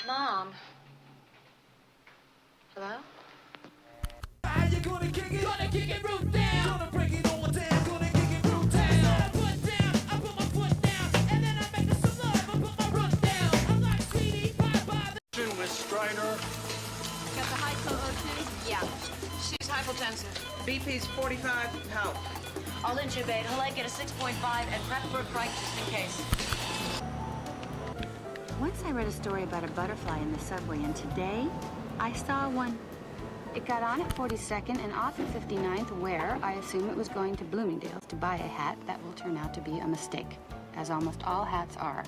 Mom. Hello? You're gonna kick it root down. Gonna break it all down. Gonna kick it root down. I put down, I put my foot down, and then I make some love. I put my root down. I'm like sweetie pie by the with Strider. Got the high CO2? Yeah. She's hypotensive. BP's 45. How? I'll intubate. He'll like get a 6.5 and prep for a fright just in case. Once I read a story about a butterfly in the subway, and today I saw one. It got on at 42nd and off at 59th, where I assume it was going to Bloomingdale's to buy a hat that will turn out to be a mistake, as almost all hats are.